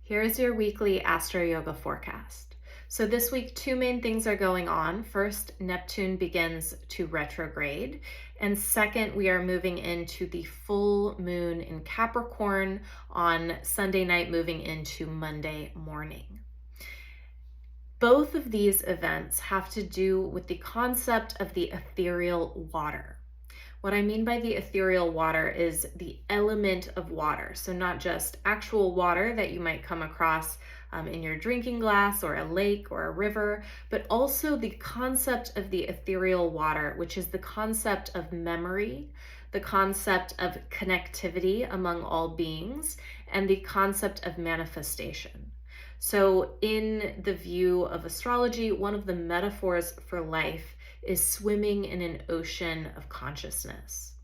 Here is your weekly AstroYoga forecast. So this week, two main things are going on. First, Neptune begins to retrograde. And second, we are moving into the full moon in Capricorn on Sunday night, moving into Monday morning. Both of these events have to do with the concept of the ethereal water. What I mean by the ethereal water is the element of water. So not just actual water that you might come across in your drinking glass or a lake or a river, but also the concept of the ethereal water, which is the concept of memory, the concept of connectivity among all beings, and the concept of manifestation. So in the view of astrology, one of the metaphors for life is swimming in an ocean of consciousness.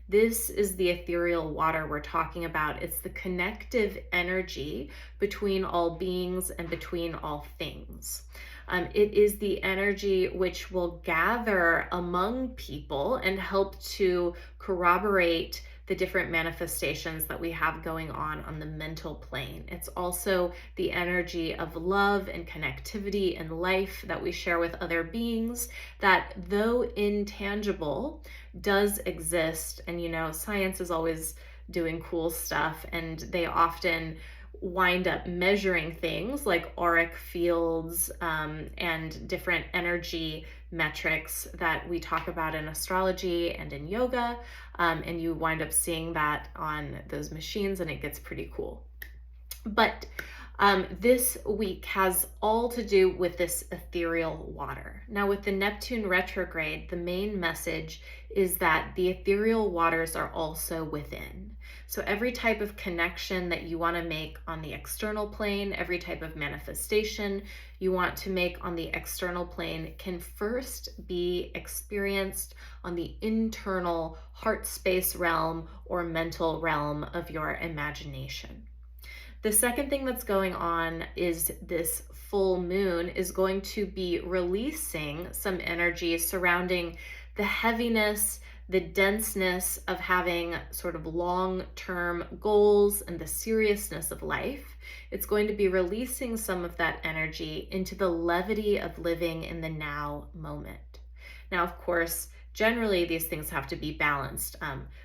This is the ethereal water we're talking about. It's the connective energy between all beings and between all things. It is the energy which will gather among people and help to corroborate the different manifestations that we have going on the mental plane. It's also the energy of love and connectivity and life that we share with other beings that, though intangible, does exist. And science is always doing cool stuff, and they often wind up measuring things like auric fields and different energy metrics that we talk about in astrology and in yoga, and you wind up seeing that on those machines, and it gets pretty cool. But this week has all to do with this ethereal water. Now, with the Neptune retrograde, the main message is that the ethereal waters are also within. So every type of connection that you want to make on the external plane, every type of manifestation you want to make on the external plane can first be experienced on the internal heart space realm or mental realm of your imagination. The second thing that's going on is this full moon is going to be releasing some energy surrounding the heaviness, the denseness of having sort of long-term goals and the seriousness of life. It's going to be releasing some of that energy into the levity of living in the now moment. Now, of course, generally these things have to be balanced.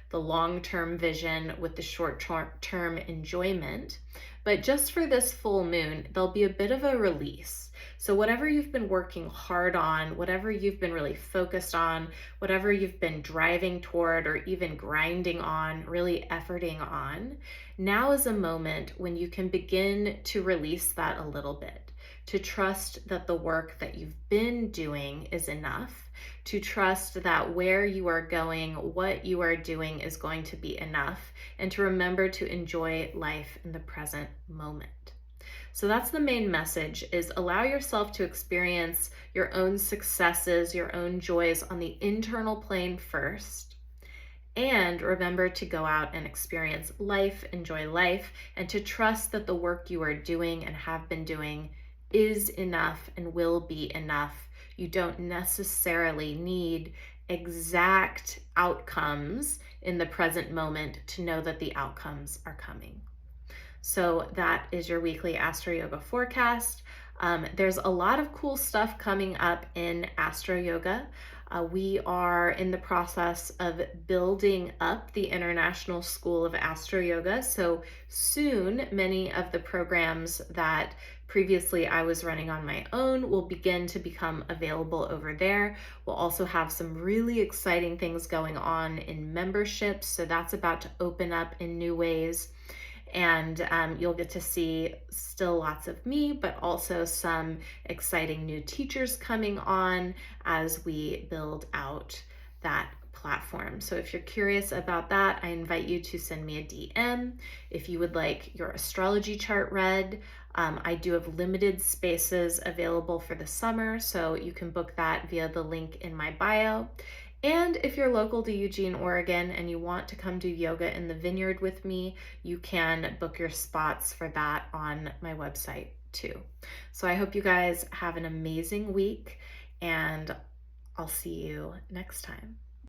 The long-term vision with the short-term enjoyment. But just for this full moon, there'll be a bit of a release. So whatever you've been working hard on, whatever you've been really focused on, whatever you've been driving toward or even grinding on, really efforting on, now is a moment when you can begin to release that a little bit, to trust that the work that you've been doing is enough, to trust that where you are going, what you are doing is going to be enough, and to remember to enjoy life in the present moment. So that's the main message, is allow yourself to experience your own successes, your own joys on the internal plane first, and remember to go out and experience life, enjoy life, and to trust that the work you are doing and have been doing is enough and will be enough. You don't necessarily need exact outcomes in the present moment to know that the outcomes are coming. So that is your weekly AstroYoga forecast. There's a lot of cool stuff coming up in AstroYoga. We are in the process of building up the International School of AstroYoga. So soon, many of the programs that previously I was running on my own will begin to become available over there. We'll also have some really exciting things going on in memberships. So that's about to open up in new ways. And you'll get to see still lots of me, but also some exciting new teachers coming on as we build out that platform. So if you're curious about that, I invite you to send me a DM. If you would like your astrology chart read, I do have limited spaces available for the summer, so you can book that via the link in my bio. And if you're local to Eugene, Oregon, and you want to come do yoga in the vineyard with me, you can book your spots for that on my website too. So I hope you guys have an amazing week, and I'll see you next time.